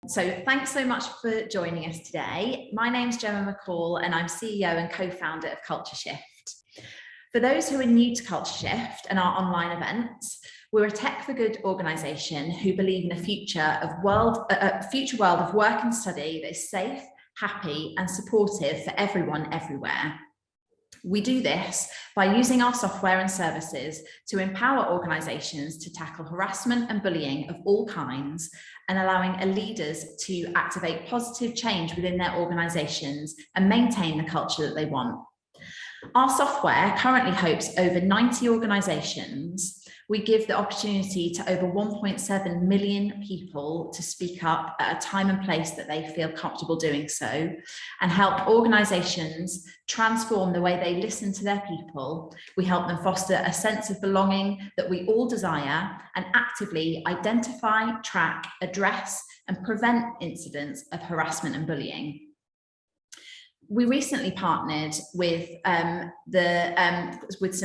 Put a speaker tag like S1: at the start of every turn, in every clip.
S1: So thanks so much for joining us today. My name's Gemma McCall and I'm CEO and co-founder of Culture Shift. For those who are new to Culture Shift and our online events, we're a tech for good organisation who believe in a future world of work and study that is safe, happy and supportive for everyone everywhere. We do this by using our software and services to empower organisations to tackle harassment and bullying of all kinds and allowing leaders to activate positive change within their organisations and maintain the culture that they want. Our software currently hosts over 90 organisations. We give the opportunity to over 1.7 million people to speak up at a time and place that they feel comfortable doing so, and help organisations transform the way they listen to their people. We help them foster a sense of belonging that we all desire and actively identify, track, address and prevent incidents of harassment and bullying. We recently partnered with some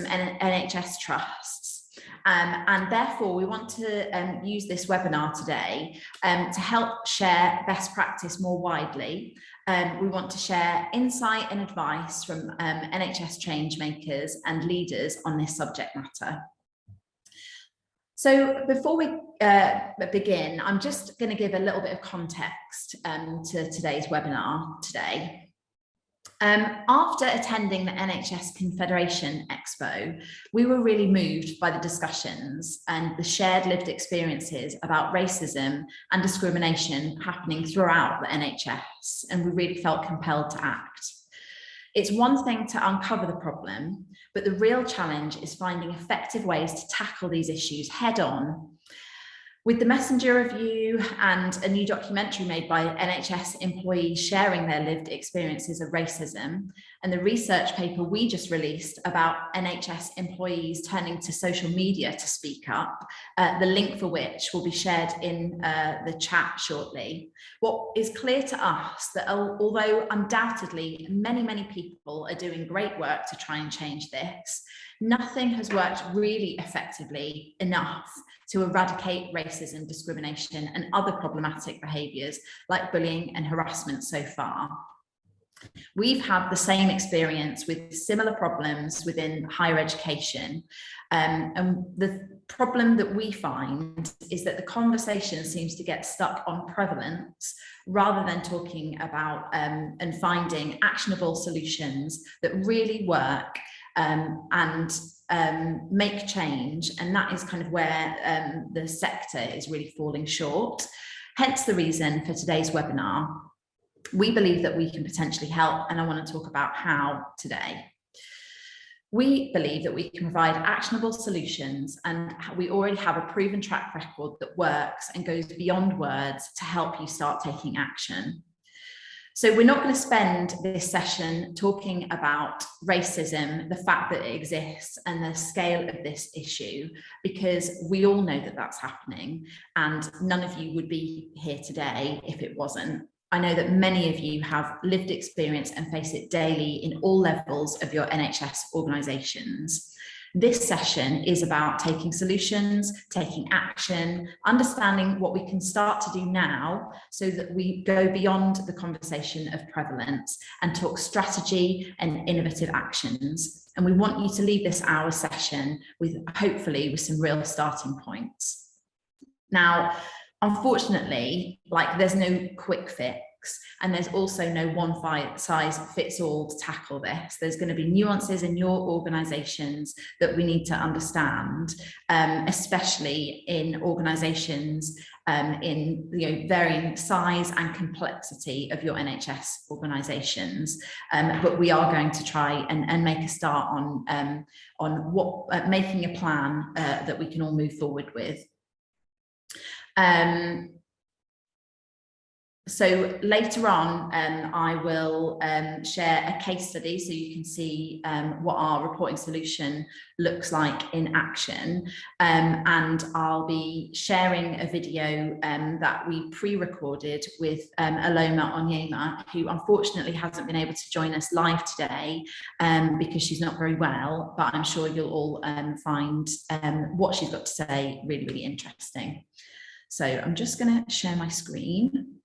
S1: NHS trusts. And therefore, we want to use this webinar today to help share best practice more widely. We want to share insight and advice from NHS change makers and leaders on this subject matter. So before we begin, I'm just going to give a little bit of context to today's webinar today. After attending the NHS Confederation Expo, we were really moved by the discussions and the shared lived experiences about racism and discrimination happening throughout the NHS, and we really felt compelled to act. It's one thing to uncover the problem, but the real challenge is finding effective ways to tackle these issues head on. With the Messenger Review and a new documentary made by NHS employees sharing their lived experiences of racism, and the research paper we just released about NHS employees turning to social media to speak up, the link for which will be shared in the chat shortly, what is clear to us that although undoubtedly many people are doing great work to try and change this, nothing has worked really effectively enough to eradicate racism, discrimination and other problematic behaviours like bullying and harassment so far. We've had the same experience with similar problems within higher education. And the problem that we find is that the conversation seems to get stuck on prevalence rather than talking about and finding actionable solutions that really work and make change, and that is kind of where the sector is really falling short. Hence the reason for today's webinar. We believe that we can potentially help, and I want to talk about how today. We believe that we can provide actionable solutions, and we already have a proven track record that works and goes beyond words to help you start taking action. So we're not going to spend this session talking about racism, the fact that it exists and the scale of this issue, because we all know that that's happening and none of you would be here today if it wasn't. I know that many of you have lived experience and face it daily in all levels of your NHS organisations. This session is about taking solutions, taking action, understanding what we can start to do now so that we go beyond the conversation of prevalence and talk strategy and innovative actions. And we want you to leave this hour session with hopefully with some real starting points. Now, unfortunately, there's no quick fix. And there's also no one size fits all to tackle this. There's going to be nuances in your organisations that we need to understand, especially in organisations in varying size and complexity of your NHS organisations. But we are going to try and make a start on making a plan that we can all move forward with. So later on, I will share a case study so you can see what our reporting solution looks like in action. And I'll be sharing a video that we pre-recorded with Aloma Onyemah, who unfortunately hasn't been able to join us live today because she's not very well, but I'm sure you'll all find what she's got to say really, really interesting. So I'm just going to share my screen.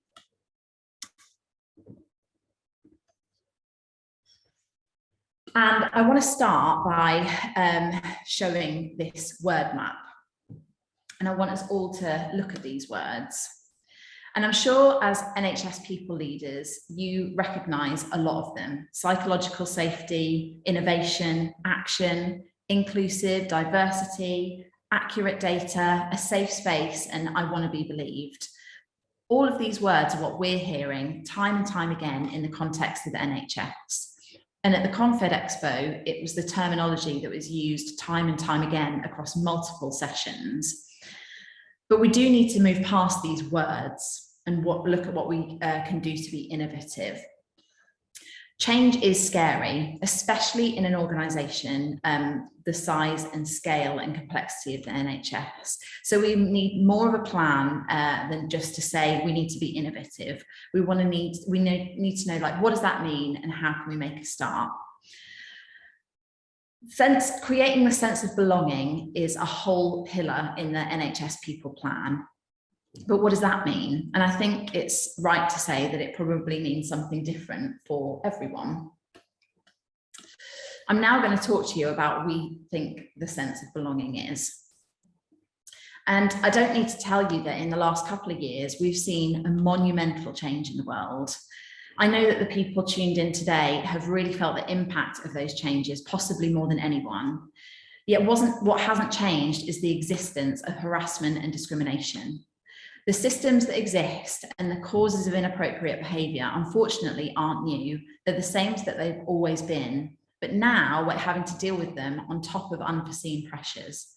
S1: And I want to start by showing this word map. And I want us all to look at these words. And I'm sure as NHS people leaders, you recognise a lot of them: psychological safety, innovation, action, inclusive, diversity, accurate data, a safe space, and I want to be believed. All of these words are what we're hearing time and time again in the context of the NHS. And at the Confed Expo, it was the terminology that was used time and time again across multiple sessions. But we do need to move past these words and look at what we can do to be innovative. Change is scary, especially in an organisation the size and scale and complexity of the NHS. So we need more of a plan than just to say we need to be innovative. We need to know, like, what does that mean and how can we make a start? Creating the sense of belonging is a whole pillar in the NHS people plan. But what does that mean? And I think it's right to say that it probably means something different for everyone. I'm now going to talk to you about what we think the sense of belonging is. And I don't need to tell you that in the last couple of years, we've seen a monumental change in the world. I know that the people tuned in today have really felt the impact of those changes, possibly more than anyone. Yet what hasn't changed is the existence of harassment and discrimination. The systems that exist and the causes of inappropriate behaviour, unfortunately, aren't new. They're the same as that they've always been, but now we're having to deal with them on top of unforeseen pressures.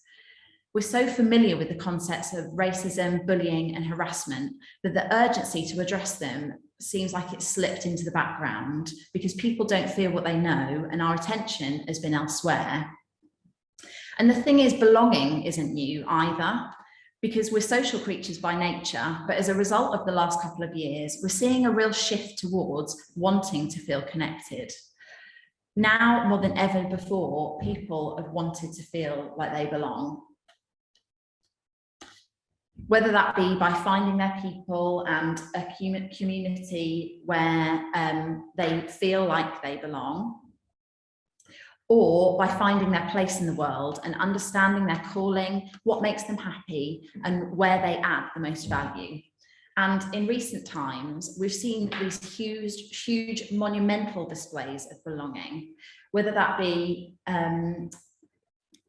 S1: We're so familiar with the concepts of racism, bullying and harassment that the urgency to address them seems like it's slipped into the background because people don't feel what they know and our attention has been elsewhere. And the thing is, belonging isn't new either, because we're social creatures by nature, but as a result of the last couple of years, we're seeing a real shift towards wanting to feel connected. Now, more than ever before, people have wanted to feel like they belong. Whether that be by finding their people and a community where they feel like they belong, or by finding their place in the world and understanding their calling, what makes them happy, and where they add the most value. And in recent times, we've seen these huge monumental displays of belonging, whether that be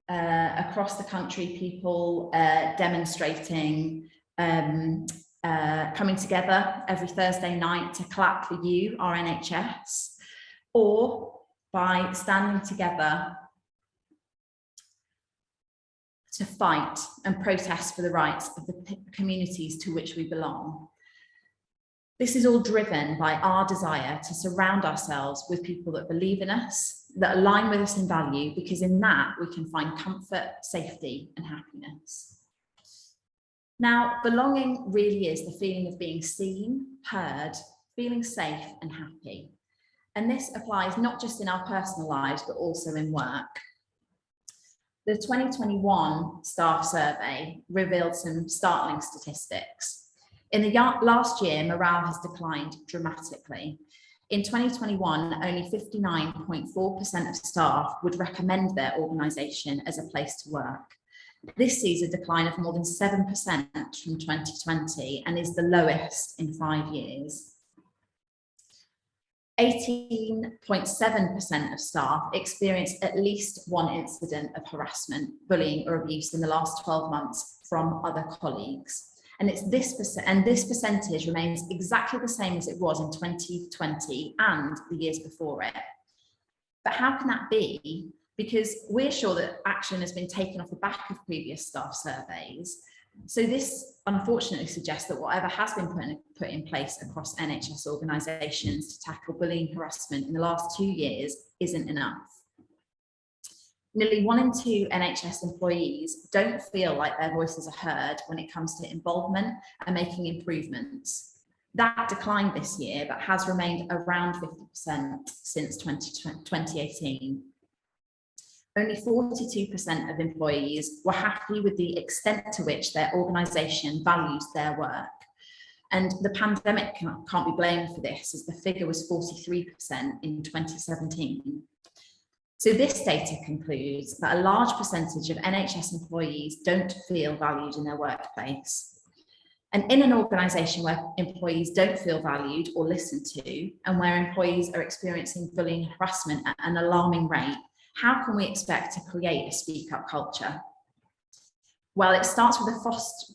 S1: across the country, people demonstrating, coming together every Thursday night to clap for you, our NHS, or by standing together to fight and protest for the rights of the communities to which we belong. This is all driven by our desire to surround ourselves with people that believe in us, that align with us in value, because in that we can find comfort, safety, and happiness. Now, belonging really is the feeling of being seen, heard, feeling safe and happy. And this applies not just in our personal lives, but also in work. The 2021 staff survey revealed some startling statistics. In the last year, morale has declined dramatically. In 2021, only 59.4% of staff would recommend their organisation as a place to work. This sees a decline of more than 7% from 2020 and is the lowest in 5 years. 18.7% of staff experienced at least one incident of harassment, bullying or abuse in the last 12 months from other colleagues. And this percentage remains exactly the same as it was in 2020 and the years before it. But how can that be? Because we're sure that action has been taken off the back of previous staff surveys. So this unfortunately suggests that whatever has been put in place across NHS organisations to tackle bullying and harassment in the last 2 years isn't enough. Nearly 1 in 2 NHS employees don't feel like their voices are heard when it comes to involvement and making improvements. That declined this year, but has remained around 50% since 2018. Only 42% of employees were happy with the extent to which their organisation values their work. And the pandemic can't be blamed for this, as the figure was 43% in 2017. So this data concludes that a large percentage of NHS employees don't feel valued in their workplace. And in an organisation where employees don't feel valued or listened to, and where employees are experiencing bullying and harassment at an alarming rate, how can we expect to create a speak-up culture? Well, it starts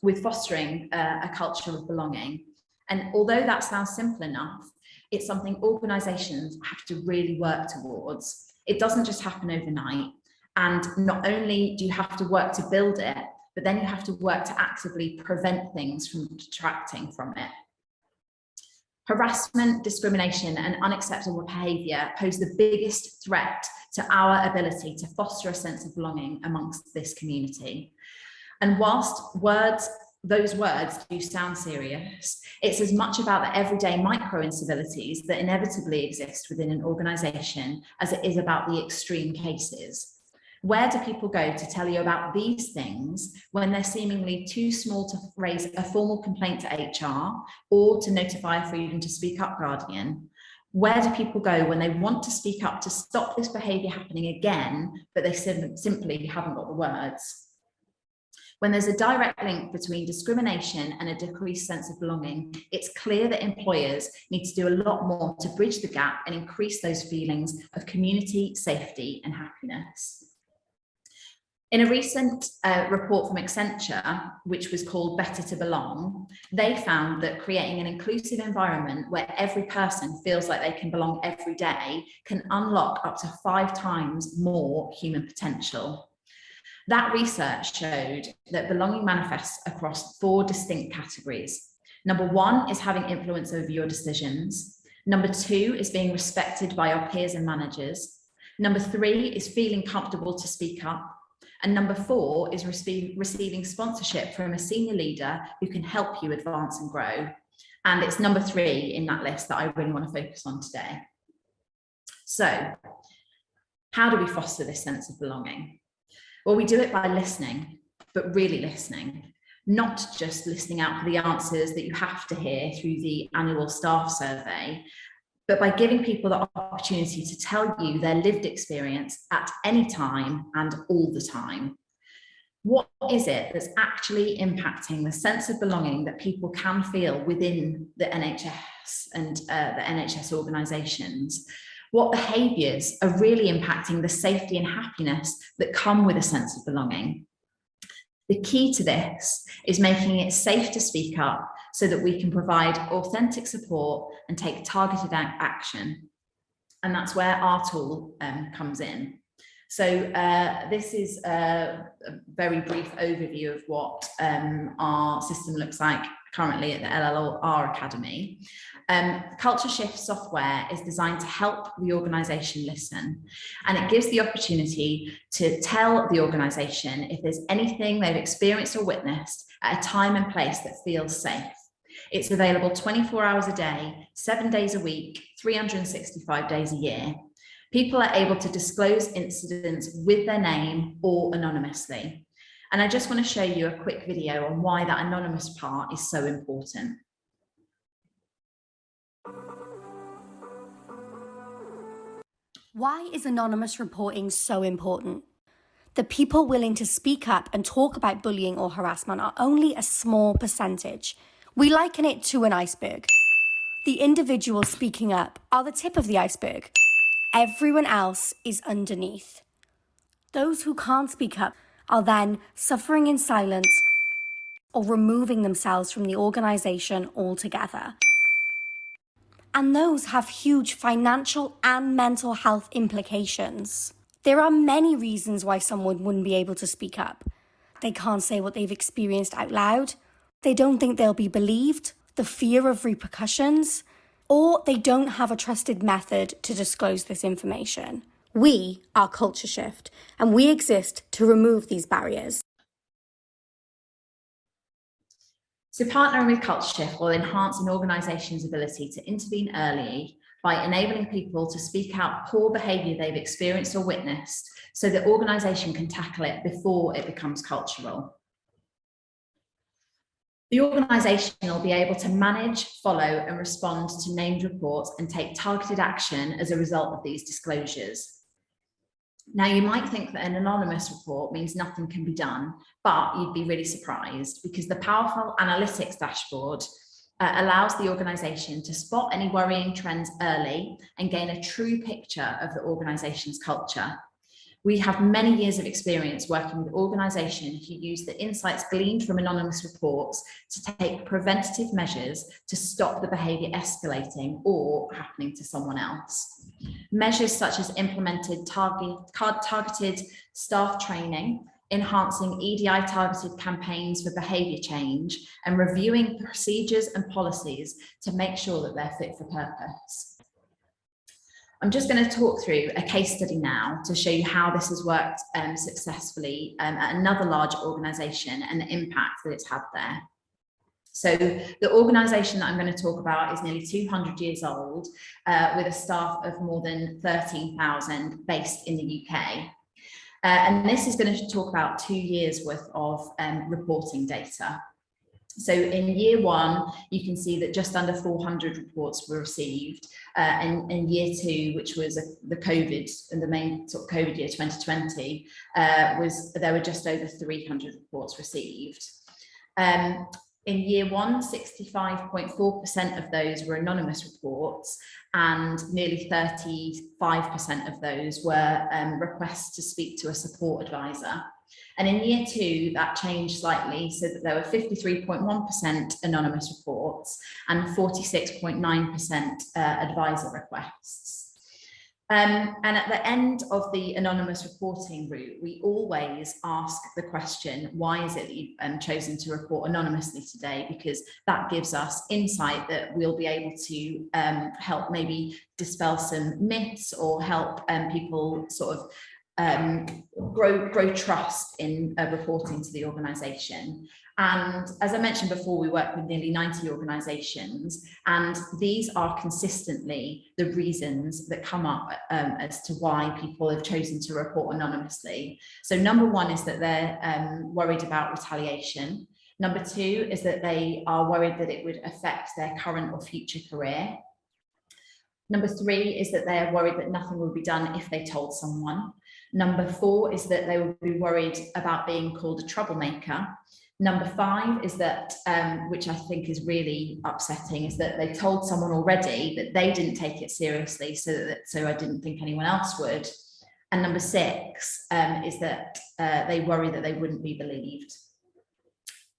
S1: with fostering a culture of belonging. And although that sounds simple enough, it's something organisations have to really work towards. It doesn't just happen overnight. And not only do you have to work to build it, but then you have to work to actively prevent things from detracting from it. Harassment, discrimination, and unacceptable behaviour pose the biggest threat to our ability to foster a sense of belonging amongst this community. And whilst those words do sound serious, it's as much about the everyday micro incivilities that inevitably exist within an organisation as it is about the extreme cases. Where do people go to tell you about these things when they're seemingly too small to raise a formal complaint to HR or to notify a Freedom to Speak Up guardian? Where do people go when they want to speak up to stop this behaviour happening again, but they simply haven't got the words? When there's a direct link between discrimination and a decreased sense of belonging, it's clear that employers need to do a lot more to bridge the gap and increase those feelings of community, safety, and happiness. In a recent report from Accenture, which was called Better to Belong, they found that creating an inclusive environment where every person feels like they can belong every day can unlock up to 5 times more human potential. That research showed that belonging manifests across 4 distinct categories. Number 1 is having influence over your decisions. Number 2 is being respected by your peers and managers. Number 3 is feeling comfortable to speak up. And number 4 is receiving sponsorship from a senior leader who can help you advance and grow. And it's number 3 in that list that I really want to focus on today. So, how do we foster this sense of belonging? Well, we do it by listening, but really listening, not just listening out for the answers that you have to hear through the annual staff survey, but by giving people the opportunity to tell you their lived experience at any time and all the time. What is it that's actually impacting the sense of belonging that people can feel within the NHS and the NHS organisations? What behaviours are really impacting the safety and happiness that come with a sense of belonging? The key to this is making it safe to speak up so that we can provide authentic support and take targeted action. And that's where our tool comes in. So this is a very brief overview of what our system looks like currently at the LLR Academy. Culture Shift software is designed to help the organisation listen, and it gives the opportunity to tell the organisation if there's anything they've experienced or witnessed at a time and place that feels safe. It's available 24 hours a day, 7 days a week, 365 days a year. People are able to disclose incidents with their name or anonymously. And I just want to show you a quick video on why that anonymous part is so important.
S2: Why is anonymous reporting so important? The people willing to speak up and talk about bullying or harassment are only a small percentage. We liken it to an iceberg. The individuals speaking up are the tip of the iceberg. Everyone else is underneath. Those who can't speak up are then suffering in silence or removing themselves from the organisation altogether. And those have huge financial and mental health implications. There are many reasons why someone wouldn't be able to speak up. They can't say what they've experienced out loud. They don't think they'll be believed, the fear of repercussions, or they don't have a trusted method to disclose this information. We are Culture Shift, and we exist to remove these barriers.
S1: So partnering with Culture Shift will enhance an organisation's ability to intervene early by enabling people to speak out poor behaviour they've experienced or witnessed so the organisation can tackle it before it becomes cultural. The organisation will be able to manage, follow and respond to named reports and take targeted action as a result of these disclosures. Now, you might think that an anonymous report means nothing can be done, but you'd be really surprised, because the powerful analytics dashboard allows the organisation to spot any worrying trends early and gain a true picture of the organisation's culture. We have many years of experience working with organisations who use the insights gleaned from anonymous reports to take preventative measures to stop the behaviour escalating or happening to someone else. Measures such as implemented targeted staff training, enhancing EDI targeted campaigns for behaviour change, and reviewing procedures and policies to make sure that they're fit for purpose. I'm just going to talk through a case study now to show you how this has worked successfully at another large organisation and the impact that it's had there. So the organisation that I'm going to talk about is nearly 200 years old, with a staff of more than 13,000 based in the UK. And this is going to talk about 2 years worth of reporting data. So in year one, you can see that just under 400 reports were received. And in year two, which was the COVID and the main sort of COVID year 2020, there were just over 300 reports received. In year one, 65.4% of those were anonymous reports, and nearly 35% of those were requests to speak to a support advisor. And in year two, that changed slightly, so that there were 53.1% anonymous reports and 46.9% advisor requests. And at the end of the anonymous reporting route, we always ask the question, why is it that you've chosen to report anonymously today? Because that gives us insight that we'll be able to help maybe dispel some myths or help people sort of grow trust in reporting to the organisation. And as I mentioned before, we work with nearly 90 organisations, and these are consistently the reasons that come up as to why people have chosen to report anonymously. So number one is that they're worried about retaliation. Number two is that they are worried that it would affect their current or future career. Number three is that they're worried that nothing will be done if they told someone. Number four is that they would be worried about being called a troublemaker. Number five is that, which I think is really upsetting, is that they told someone already that they didn't take it seriously, so I didn't think anyone else would. And number six is that they worry that they wouldn't be believed.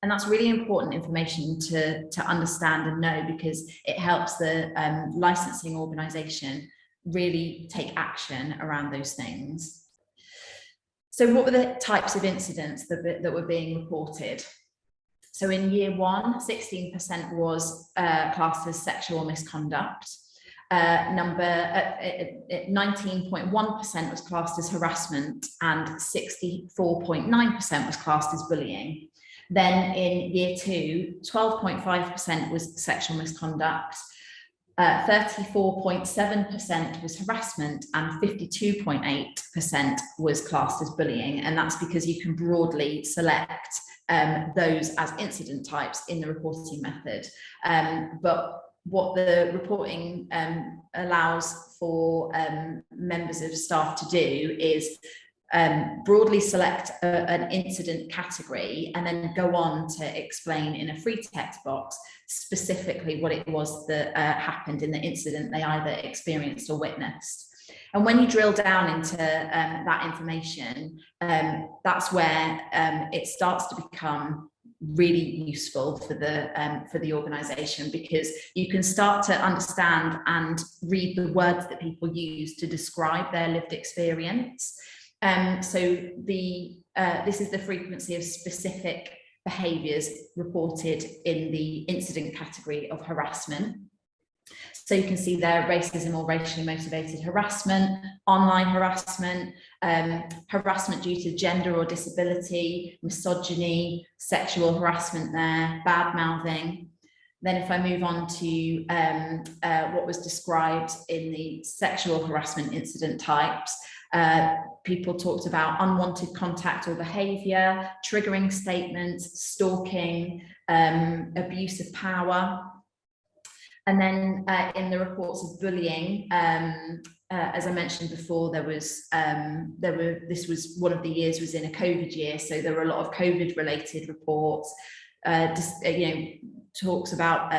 S1: And that's really important information to understand and know, because it helps the licensing organisation really take action around those things. So what were the types of incidents that were being reported? So in year one, 16% was classed as sexual misconduct. 19.1% was classed as harassment, and 64.9% was classed as bullying. Then in year two, 12.5% was sexual misconduct, 34.7% was harassment, and 52.8% was classed as bullying. And that's because you can broadly select those as incident types in the reporting method. But what the reporting allows for members of staff to do is broadly select an incident category and then go on to explain in a free text box specifically what it was that happened in the incident they either experienced or witnessed. And when you drill down into that information, that's where it starts to become really useful for the organisation, because you can start to understand and read the words that people use to describe their lived experience. So this is the frequency of specific behaviours reported in the incident category of harassment. So you can see there racism or racially motivated harassment, online harassment, harassment due to gender or disability, misogyny, sexual harassment there, bad mouthing. Then if I move on to what was described in the sexual harassment incident types, people talked about unwanted contact or behaviour, triggering statements, stalking, abuse of power. And then in the reports of bullying, as I mentioned before, this was one of the years was in a COVID year, so there were a lot of COVID related reports, talks about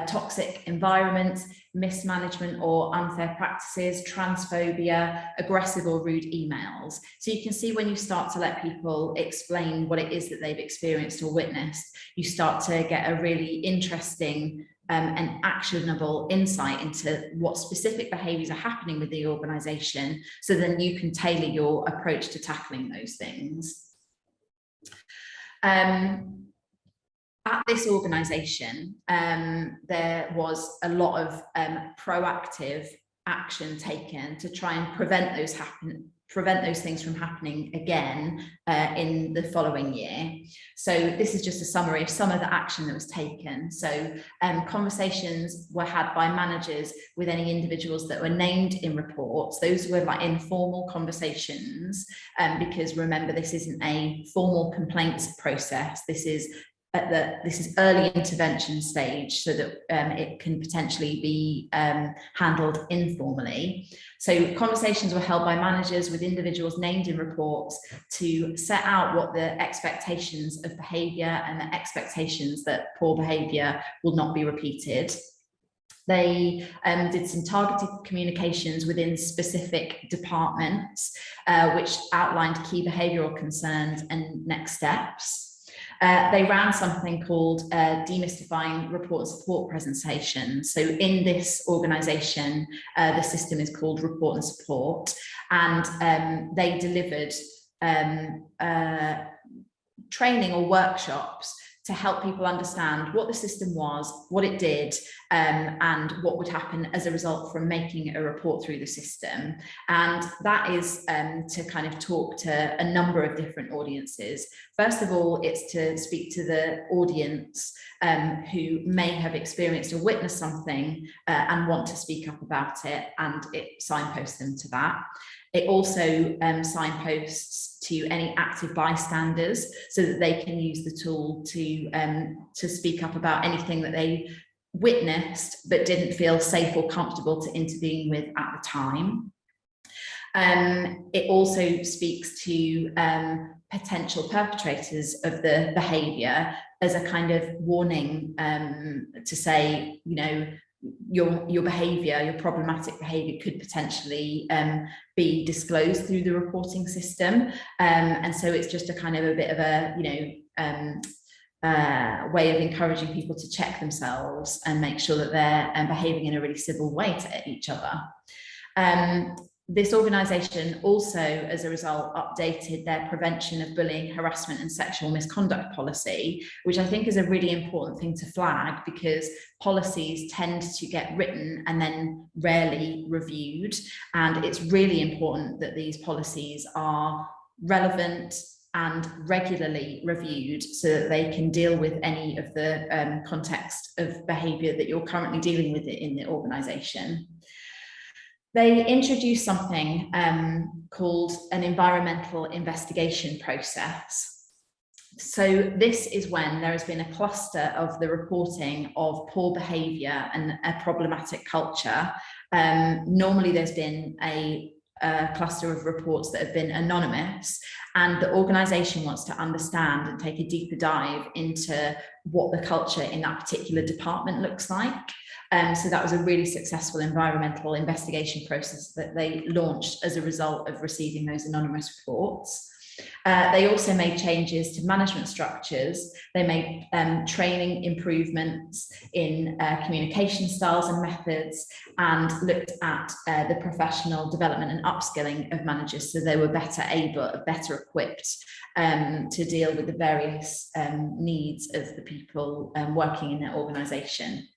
S1: toxic environments, mismanagement or unfair practices, transphobia, aggressive or rude emails. So you can see when you start to let people explain what it is that they've experienced or witnessed, you start to get a really interesting and actionable insight into what specific behaviours are happening with the organisation, so then you can tailor your approach to tackling those things. At this organisation, there was a lot of proactive action taken to try and prevent those things from happening again in the following year. So this is just a summary of some of the action that was taken. So conversations were had by managers with any individuals that were named in reports. Those were like informal conversations, because remember, this isn't a formal complaints process. This is early intervention stage, so that it can potentially be handled informally. So conversations were held by managers with individuals named in reports to set out what the expectations of behaviour and the expectations that poor behaviour will not be repeated. They did some targeted communications within specific departments, which outlined key behavioural concerns and next steps. They ran something called demystifying report and support presentations. So in this organisation, the system is called report and support, and they delivered training or workshops to help people understand what the system was, what it did, and what would happen as a result from making a report through the system. And that is to kind of talk to a number of different audiences. First of all, it's to speak to the audience who may have experienced or witnessed something and want to speak up about it, and it signposts them to that. It also signposts to any active bystanders, so that they can use the tool to speak up about anything that they witnessed but didn't feel safe or comfortable to intervene with at the time. It also speaks to potential perpetrators of the behaviour as a kind of warning, to say, you know, your behaviour, your problematic behaviour could potentially be disclosed through the reporting system. And so it's just a kind of a bit of a, way of encouraging people to check themselves and make sure that they're behaving in a really civil way to each other. This organisation also, as a result, updated their prevention of bullying, harassment and sexual misconduct policy, which I think is a really important thing to flag, because policies tend to get written and then rarely reviewed. And it's really important that these policies are relevant and regularly reviewed, so that they can deal with any of the context of behaviour that you're currently dealing with in the organisation. They introduced something called an environmental investigation process. So this is when there has been a cluster of the reporting of poor behaviour and a problematic culture. Normally there's been a cluster of reports that have been anonymous, and the organisation wants to understand and take a deeper dive into what the culture in that particular department looks like. So that was a really successful environmental investigation process that they launched as a result of receiving those anonymous reports. They also made changes to management structures. They made training improvements in communication styles and methods, and looked at the professional development and upskilling of managers, so they were better equipped to deal with the various needs of the people working in their organisation.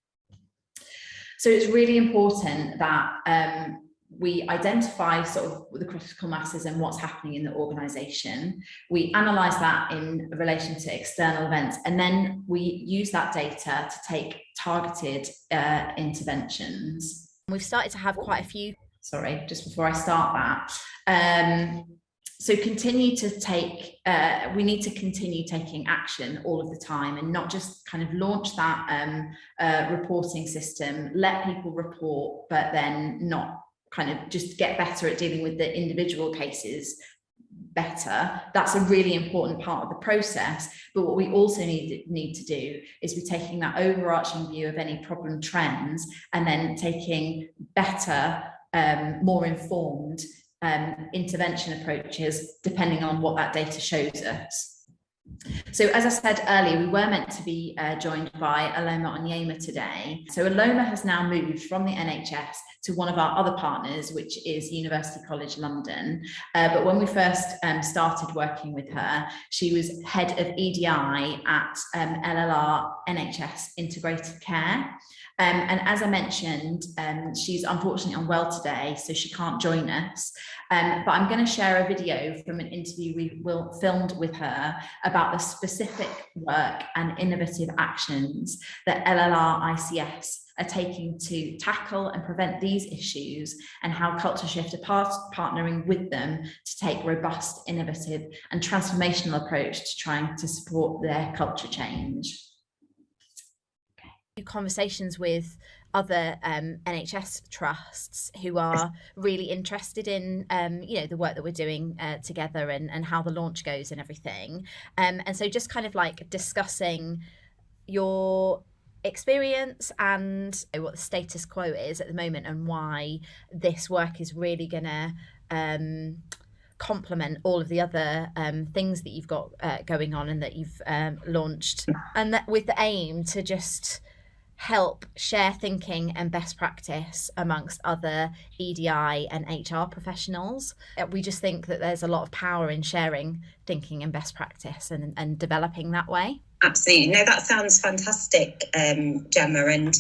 S1: So it's really important that we identify sort of the critical masses and what's happening in the organisation. We analyse that in relation to external events, and then we use that data to take targeted interventions. We've started to have quite a few. Sorry, just before I start that. So continue to take, we need to continue taking action all of the time, and not just kind of launch that reporting system, let people report, but then not kind of just get better at dealing with the individual cases better. That's a really important part of the process. But what we also need to do is we're taking that overarching view of any problem trends and then taking better, more informed intervention approaches depending on what that data shows us. So as I said earlier, we were meant to be joined by Aloma Onyemah today. So Aloma has now moved from the NHS to one of our other partners, which is University College London. But when we first started working with her, she was Head of EDI at LLR NHS Integrated Care. And as I mentioned, she's unfortunately unwell today, so she can't join us. But I'm going to share a video from an interview we filmed with her about the specific work and innovative actions that LLR ICS are taking to tackle and prevent these issues, and how Culture Shift are partnering with them to take robust, innovative and transformational approach to trying to support their culture change. Conversations with other NHS trusts who are really interested in the work that we're doing together and how the launch goes and everything, and so just kind of like discussing your experience and what the status quo is at the moment and why this work is really gonna complement all of the other things that you've got going on and that you've launched, and that with the aim to just help share thinking and best practice amongst other EDI and HR professionals. We just think that there's a lot of power in sharing thinking and best practice and developing that way.
S3: Absolutely. No, that sounds fantastic, Gemma. And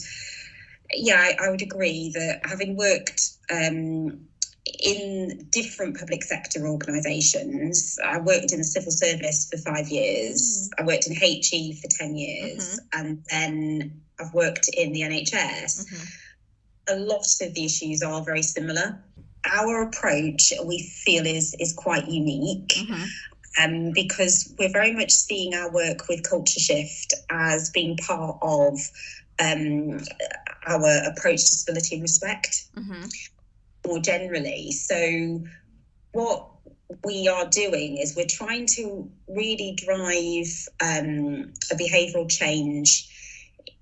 S3: yeah, I would agree that having worked in different public sector organisations, I worked in the civil service for 5 years. I worked in HE for 10 years. And then I've worked in the NHS. A lot of the issues are very similar. Our approach, we feel, is quite unique. Because we're very much seeing our work with Culture Shift as being part of our approach to civility and respect more generally. So what we are doing is we're trying to really drive a behavioural change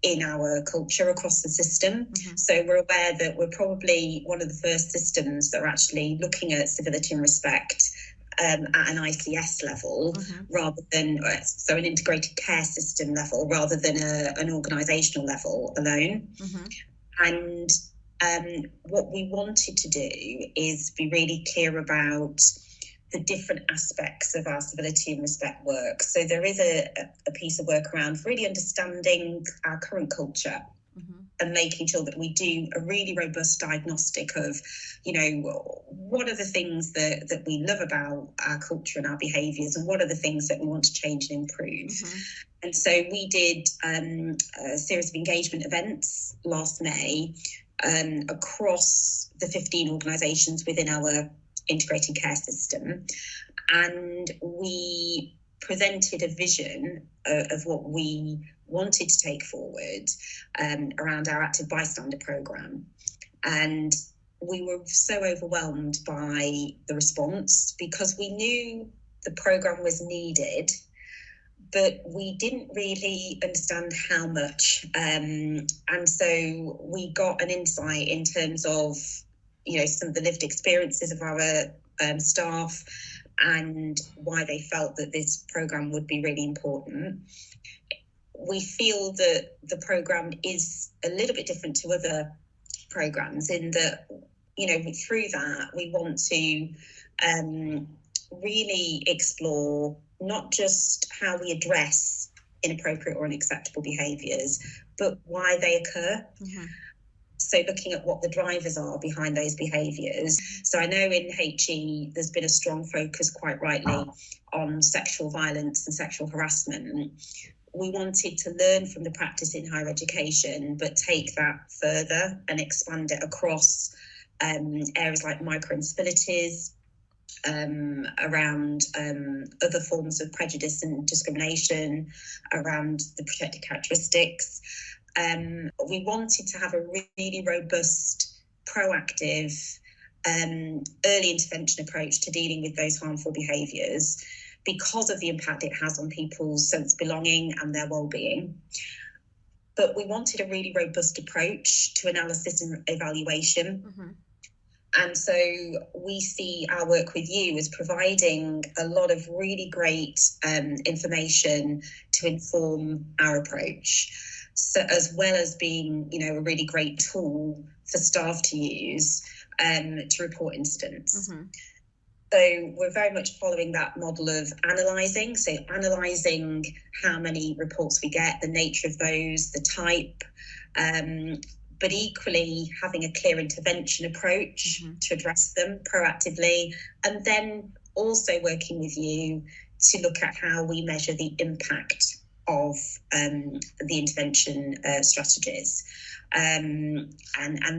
S3: in our culture across the system. So we're aware that we're probably one of the first systems that are actually looking at civility and respect at an ICS level, rather than an integrated care system level, rather than an organisational level alone. And what we wanted to do is be really clear about the different aspects of our civility and respect work. So there is a piece of work around really understanding our current culture and making sure that we do a really robust diagnostic of, what are the things that we love about our culture and our behaviours, and what are the things that we want to change and improve. And so we did a series of engagement events last May across the 15 organisations within our integrated care system, and we presented a vision of what we wanted to take forward around our active bystander programme. And we were so overwhelmed by the response, because we knew the programme was needed, but we didn't really understand how much. And so we got an insight in terms of, some of the lived experiences of our staff and why they felt that this programme would be really important. We feel that the programme is a little bit different to other programmes in that, through that we want to really explore not just how we address inappropriate or unacceptable behaviours, but why they occur. So looking at what the drivers are behind those behaviours. So I know in HE there's been a strong focus, quite rightly, on sexual violence and sexual harassment. We wanted to learn from the practice in higher education, but take that further and expand it across areas like micro-incivilities, around other forms of prejudice and discrimination, around the protected characteristics. We wanted to have a really robust, proactive early intervention approach to dealing with those harmful behaviours because of the impact it has on people's sense of belonging and their well-being. But we wanted a really robust approach to analysis and evaluation.
S1: Mm-hmm.
S3: And so we see our work with you as providing a lot of really great information to inform our approach. So as well as being, a really great tool for staff to use to report incidents. Mm-hmm. So we're very much following that model of analysing. So analysing how many reports we get, the nature of those, the type, but equally having a clear intervention approach to address them proactively, and then also working with you to look at how we measure the impact of the intervention strategies, and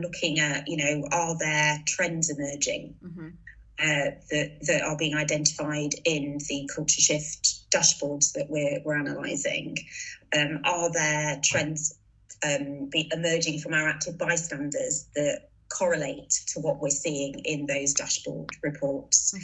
S3: looking at, are there trends emerging that are being identified in the culture shift dashboards that we're analysing? Are there trends emerging from our active bystanders that correlate to what we're seeing in those dashboard reports?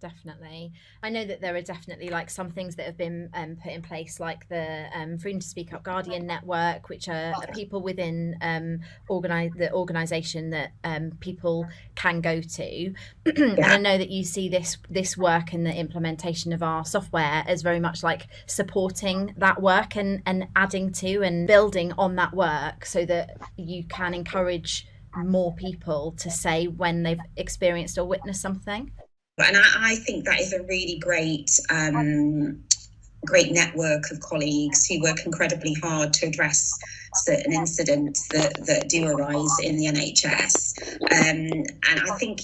S1: Definitely. I know that there are definitely some things that have been put in place, like the Freedom to Speak Up Guardian network, which are people within the organisation that people can go to. And I know that you see this work and the implementation of our software as very much like supporting that work and adding to and building on that work so that you can encourage more people to say when they've experienced or witnessed something.
S3: And I think that is a really great network of colleagues who work incredibly hard to address certain incidents that do arise in the NHS. And I think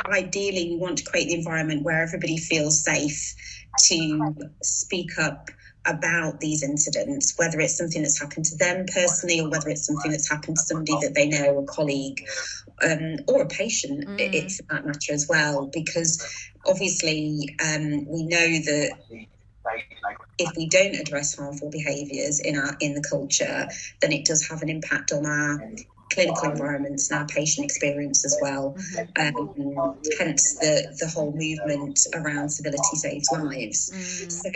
S3: ideally we want to create the environment where everybody feels safe to speak up about these incidents, whether it's something that's happened to them personally or whether it's something that's happened to somebody that they know, a colleague, or a patient, for that matter as well, because obviously we know that if we don't address harmful behaviours in the culture, then it does have an impact on our clinical environments and our patient experience as well. Hence the whole movement around civility saves lives. So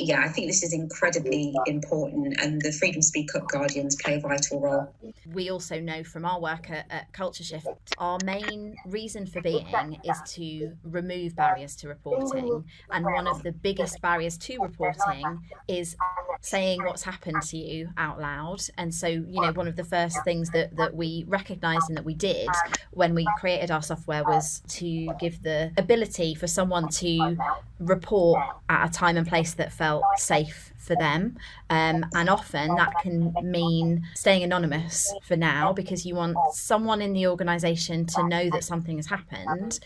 S3: yeah, I think this is incredibly important, and the Freedom Speak Up Guardians play a vital role.
S1: We also know from our work at Culture Shift, our main reason for being is to remove barriers to reporting. And one of the biggest barriers to reporting is saying what's happened to you out loud. And so, one of the first things that we recognised and that we did when we created our software was to give the ability for someone to report at a time and place that felt safe for them. And often that can mean staying anonymous for now, because you want someone in the organisation to know that something has happened,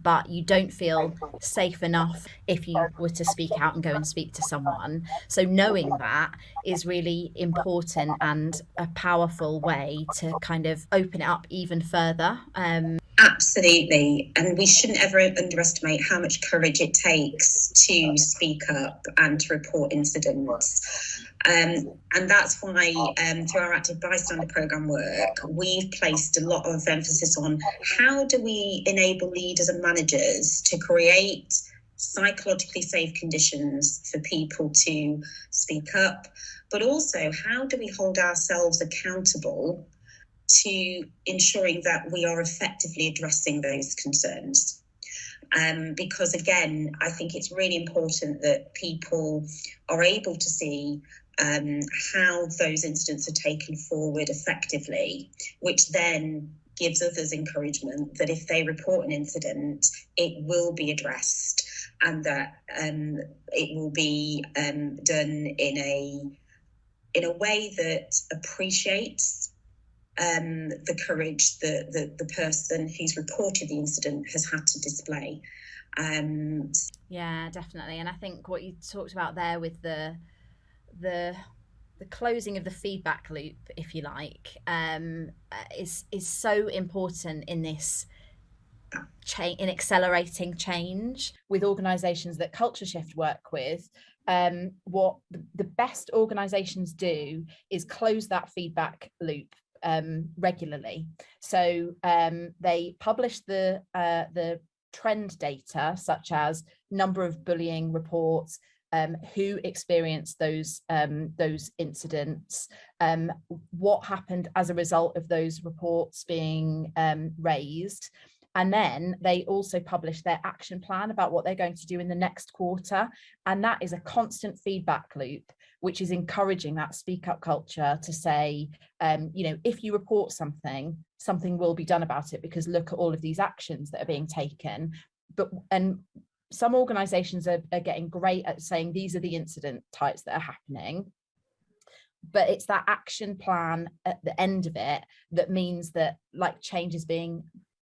S1: but you don't feel safe enough if you were to speak out and go and speak to someone. So knowing that is really important and a powerful way to kind of open it up even further.
S3: Absolutely. And we shouldn't ever underestimate how much courage it takes to speak up and to report incidents. And that's why through our Active Bystander Programme work, we've placed a lot of emphasis on how do we enable leaders and managers to create psychologically safe conditions for people to speak up, but also how do we hold ourselves accountable to ensuring that we are effectively addressing those concerns. Because again, I think it's really important that people are able to see how those incidents are taken forward effectively, which then gives others encouragement that if they report an incident, it will be addressed, and that it will be done in a way that appreciates the courage that the person who's reported the incident has had to display.
S1: Yeah, definitely. And I think what you talked about there with the closing of the feedback loop, if you like, is so important in this in accelerating change. With organisations that Culture Shift work with, what the best organisations do is close that feedback loop regularly. So they publish the trend data, such as number of bullying reports, who experienced those incidents, what happened as a result of those reports being raised. And then they also publish their action plan about what they're going to do in the next quarter. And that is a constant feedback loop, which is encouraging that speak up culture to say, if you report something, something will be done about it, because look at all of these actions that are being taken. And some organizations are getting great at saying these are the incident types that are happening. But it's that action plan at the end of it that means that change is being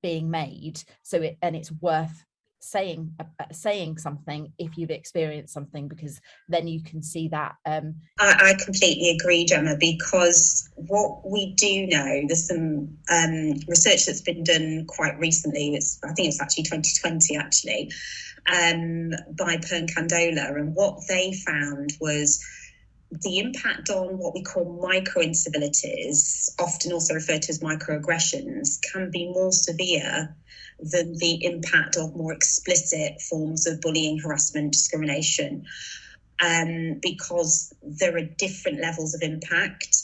S1: made. So it's worth saying something if you've experienced something, because then you can see that.
S3: I completely agree, Gemma, because what we do know, there's some research that's been done quite recently. I think it's actually 2020 actually, by Pern Candola, and what they found was the impact on what we call micro-incivilities, often also referred to as microaggressions, can be more severe than the impact of more explicit forms of bullying, harassment, discrimination, because there are different levels of impact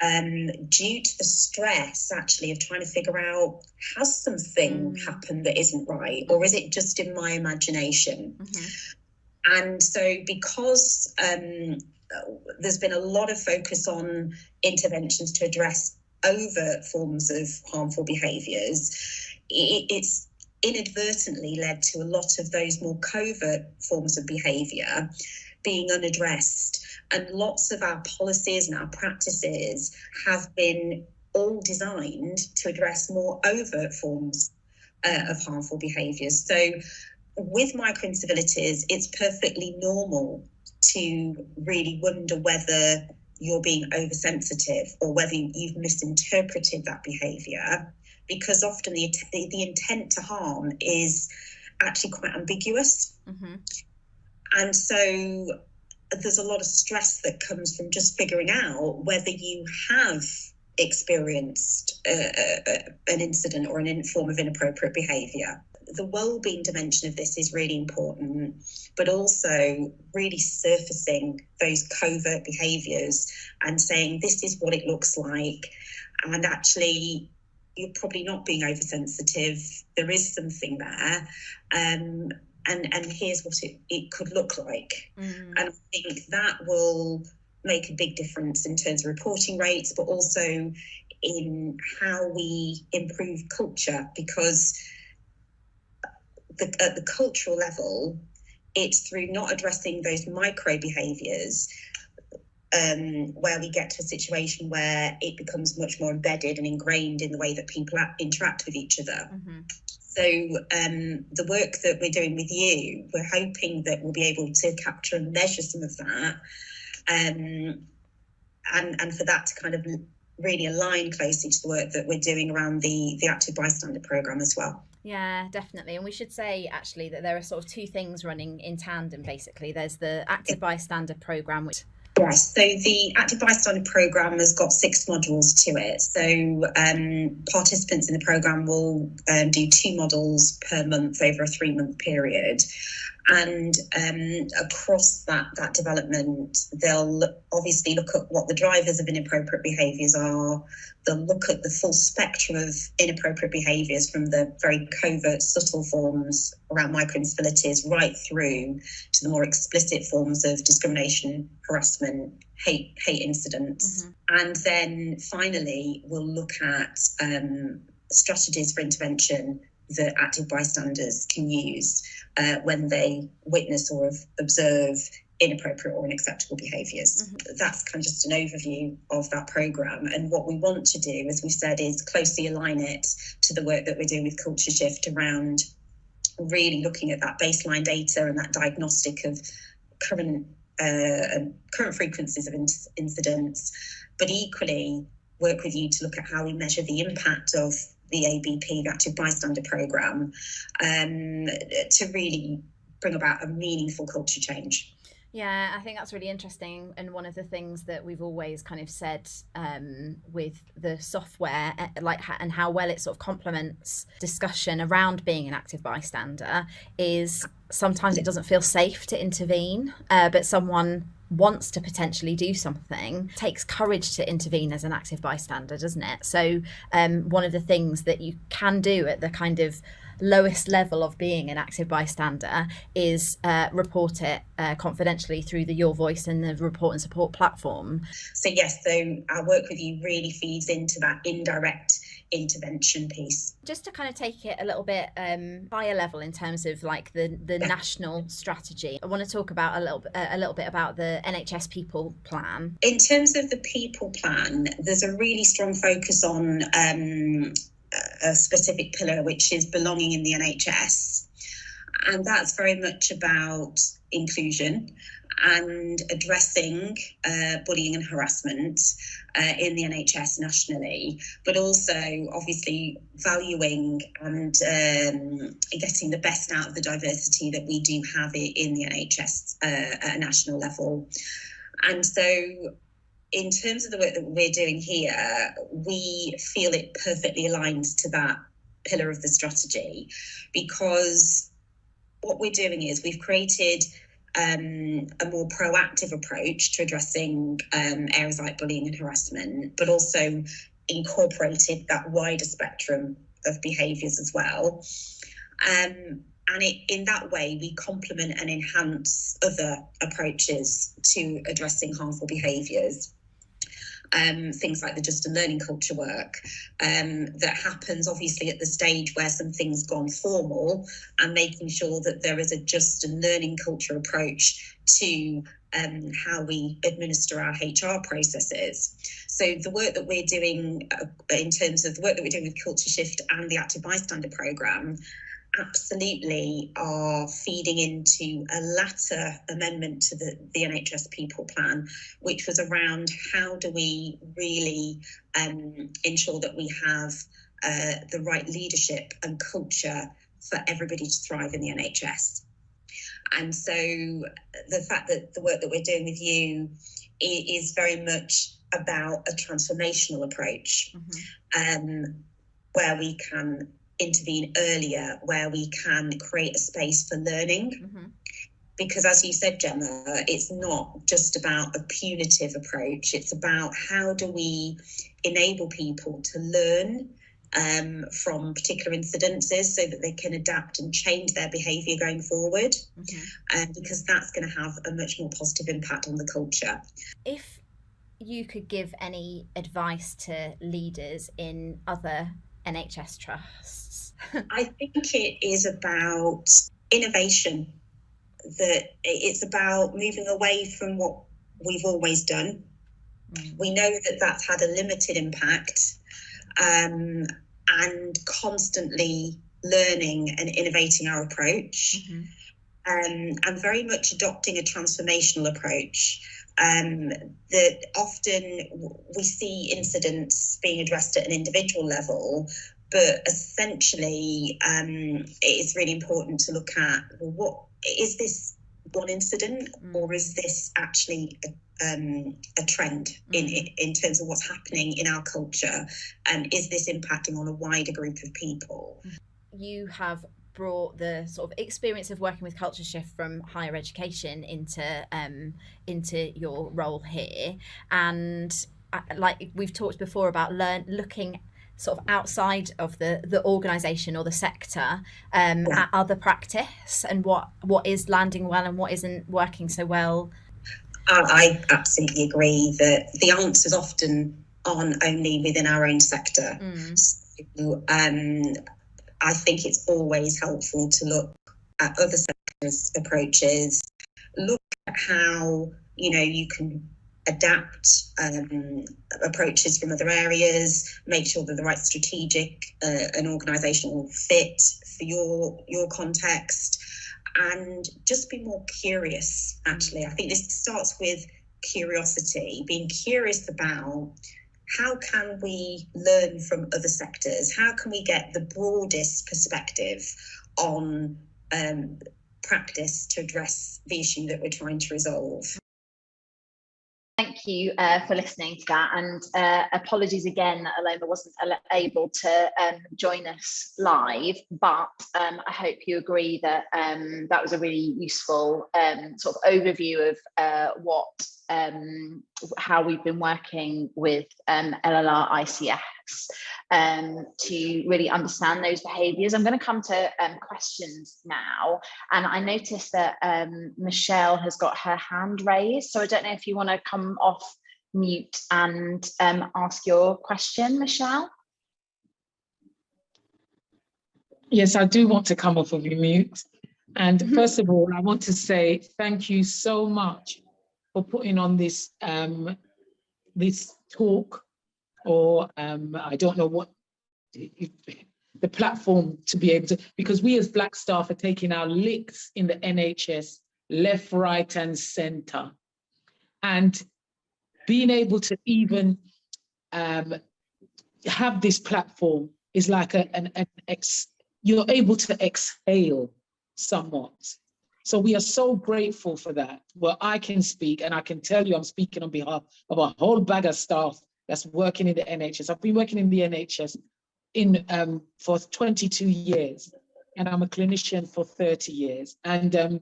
S3: due to the stress, actually, of trying to figure out, has something happened that isn't right, or is it just in my imagination? And so because there's been a lot of focus on interventions to address overt forms of harmful behaviours, it's inadvertently led to a lot of those more covert forms of behaviour being unaddressed. And lots of our policies and our practices have been all designed to address more overt forms of harmful behaviours. So with micro-incivilities, it's perfectly normal to really wonder whether you're being oversensitive or whether you've misinterpreted that behaviour, because often the intent to harm is actually quite ambiguous. And so there's a lot of stress that comes from just figuring out whether you have experienced an incident or an form of inappropriate behaviour. The wellbeing dimension of this is really important, but also really surfacing those covert behaviours and saying this is what it looks like, and actually you're probably not being oversensitive, there is something there, and here's what it could look like. And I think that will make a big difference in terms of reporting rates, but also in how we improve culture, because at the cultural level, it's through not addressing those micro behaviours where we get to a situation where it becomes much more embedded and ingrained in the way that people interact with each other. So the work that we're doing with you, we're hoping that we'll be able to capture and measure some of that, and for that to kind of really align closely to the work that we're doing around the active bystander programme as well.
S1: Yeah, definitely. And we should say actually that there are sort of two things running in tandem, basically. There's the active bystander programme, which...
S3: Yes, so the active bystander programme has got 6 modules to it. So participants in the programme will do 2 modules per month over a 3-month period. And across that development, they'll obviously look at what the drivers of inappropriate behaviours are. They'll look at the full spectrum of inappropriate behaviours, from the very covert, subtle forms around micro-incivilities right through to the more explicit forms of discrimination, harassment, hate incidents. And then finally, we'll look at strategies for intervention that active bystanders can use when they witness or observe inappropriate or unacceptable behaviours. That's kind of just an overview of that programme. And what we want to do, as we said, is closely align it to the work that we're doing with Culture Shift around really looking at that baseline data and that diagnostic of current frequencies of incidents, but equally work with you to look at how we measure the impact of the ABP, the Active Bystander Programme, to really bring about a meaningful culture change.
S1: Yeah, I think that's really interesting. And one of the things that we've always kind of said with the software, and how well it sort of complements discussion around being an active bystander, is sometimes it doesn't feel safe to intervene, but someone wants to potentially do something. It takes courage to intervene as an active bystander, doesn't it? So one of the things that you can do at the kind of lowest level of being an active bystander is report it confidentially through the Your Voice and the report and support platform.
S3: So yes, so our work with you really feeds into that indirect intervention piece.
S1: Just to kind of take it a little bit higher level in terms of like the national strategy, I want to talk about a little bit about the NHS People Plan.
S3: In terms of the People Plan, there's a really strong focus on a specific pillar, which is belonging in the NHS. And that's very much about inclusion and addressing bullying and harassment in the NHS nationally, but also obviously valuing and getting the best out of the diversity that we do have in the NHS at a national level. And so in terms of the work that we're doing here, we feel it perfectly aligns to that pillar of the strategy, because what we're doing is we've created a more proactive approach to addressing areas like bullying and harassment, but also incorporated that wider spectrum of behaviours as well. And in that way, we complement and enhance other approaches to addressing harmful behaviours. Things like the just and learning culture work that happens obviously at the stage where something's gone formal, and making sure that there is a just and learning culture approach to how we administer our HR processes. So the work that we're doing in terms of the work that we're doing with Culture Shift and the Active Bystander Programme absolutely are feeding into a latter amendment to the NHS People Plan, which was around how do we really ensure that we have the right leadership and culture for everybody to thrive in the NHS. And so the fact that the work that we're doing with you is very much about a transformational approach, where we can intervene earlier, where we can create a space for learning. Because as you said, Gemma, it's not just about a punitive approach. It's about how do we enable people to learn from particular incidences so that they can adapt and change their behaviour going forward. Because that's going to have a much more positive impact on the culture.
S1: If you could give any advice to leaders in other NHS trusts?
S3: I think it is about innovation, that it's about moving away from what we've always done. We know that that's had a limited impact, and constantly learning and innovating our approach, and very much adopting a transformational approach. That often we see incidents being addressed at an individual level, but essentially it is really important to look at, well, what is this one incident, or is this actually a trend in terms of what's happening in our culture, and is this impacting on a wider group of people?
S1: You have brought the sort of experience of working with Culture Shift from higher education into your role here, and like we've talked before about looking sort of outside of the organisation or the sector at other practice, and what is landing well and what isn't working so well.
S3: I absolutely agree that the answers often aren't only within our own sector. So, I think it's always helpful to look at other sectors' approaches, look at how, you can adapt approaches from other areas, make sure that the right strategic and organisational fit for your context, and just be more curious, actually. I think this starts with curiosity, being curious about how can we learn from other sectors? How can we get the broadest perspective on practice to address the issue that we're trying to resolve.
S1: Thank you for listening to that, and apologies again that Aloma wasn't able to join us live, but I hope you agree that that was a really useful sort of overview of how we've been working with LLR ICS to really understand those behaviours. I'm going to come to questions now, and I noticed that Michelle has got her hand raised, so I don't know if you want to come off mute and ask your question, Michelle.
S4: Yes, I do want to come off of mute. And first of all, I want to say thank you so much for putting on this this talk, or I don't know what the platform to be able to, because we as Black staff are taking our licks in the NHS, left, right, and centre, and being able to even have this platform is like you're able to exhale somewhat. So we are so grateful for that. Well, I can speak, and I can tell you I'm speaking on behalf of a whole bag of staff that's working in the NHS. I've been working in the NHS for 22 years, and I'm a clinician for 30 years. And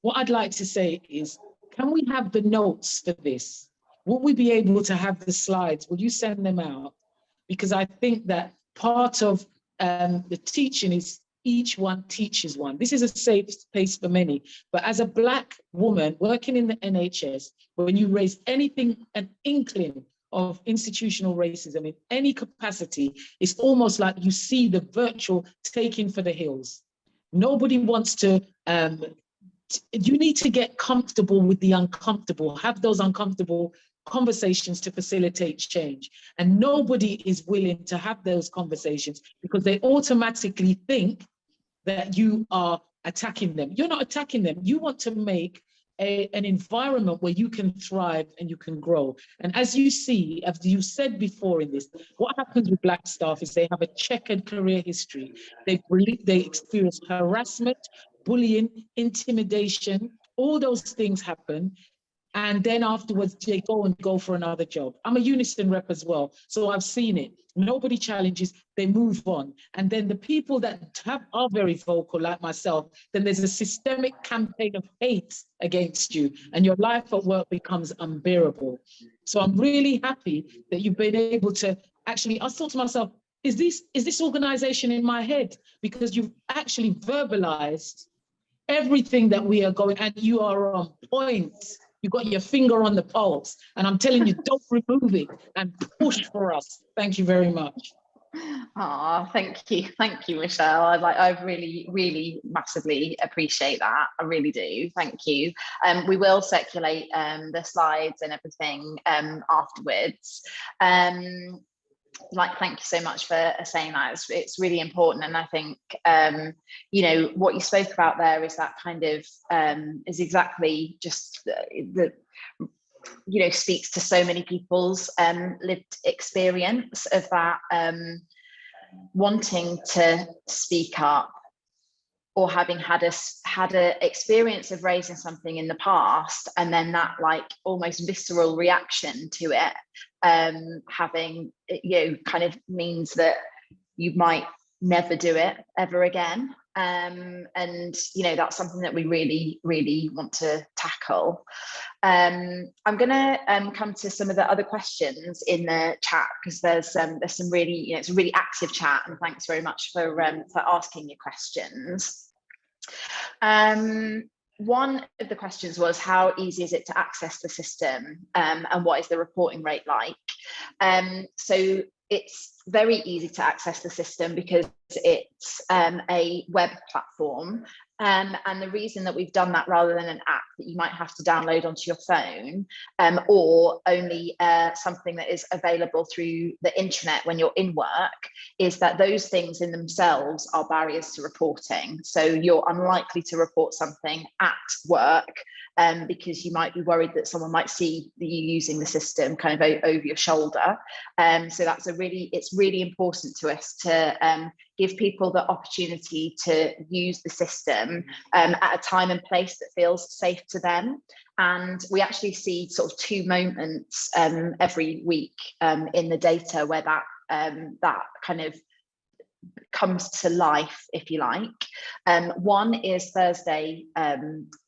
S4: what I'd like to say is, can we have the notes for this? Will we be able to have the slides? Will you send them out? Because I think that part of the teaching is each one teaches one. This is a safe space for many, but as a Black woman working in the NHS, when you raise anything, an inkling of institutional racism in any capacity, it's almost like you see the virtual taking for the hills. Nobody wants to, you need to get comfortable with the uncomfortable, have those uncomfortable conversations to facilitate change. And nobody is willing to have those conversations because they automatically think that you are attacking them. You're not attacking them. You want to make an environment where you can thrive and you can grow. And as you see, as you said before in this, what happens with Black staff is they have a checkered career history. They experience harassment, bullying, intimidation, all those things happen. And then afterwards, they go for another job. I'm a Unison rep as well, so I've seen it. Nobody challenges, they move on. And then the people that are very vocal, like myself, then there's a systemic campaign of hate against you, and your life at work becomes unbearable. So I'm really happy that you've been able to actually, I thought to myself, is this organization in my head? Because you've actually verbalized everything that we are going, and you are on point. You got your finger on the pulse, and I'm telling you, don't remove it and push for us. Thank you very much.
S1: Oh, thank you, Michelle. I really, really massively appreciate that. I really do. Thank you. We will circulate the slides and everything afterwards. Thank you so much for saying that. It's really important, and I think what you spoke about there is that kind of is exactly just the speaks to so many people's lived experience of that wanting to speak up, or having had a experience of raising something in the past, and then that almost visceral reaction to it having kind of means that you might never do it ever again, and that's something that we really, really want to tackle. I'm gonna come to some of the other questions in the chat, because there's some really, it's a really active chat, and thanks very much for asking your questions. One of the questions was, how easy is it to access the system, and what is the reporting rate like? So it's very easy to access the system because it's a web platform. And the reason that we've done that rather than an app that you might have to download onto your phone, or only something that is available through the internet when you're in work, is that those things in themselves are barriers to reporting. So you're unlikely to report something at work because you might be worried that someone might see you using the system kind of over your shoulder. So that's it's really important to us to give people the opportunity to use the system at a time and place that feels safe to them. And we actually see sort of 2 moments every week in the data where that kind of comes to life, if you like. One is Thursday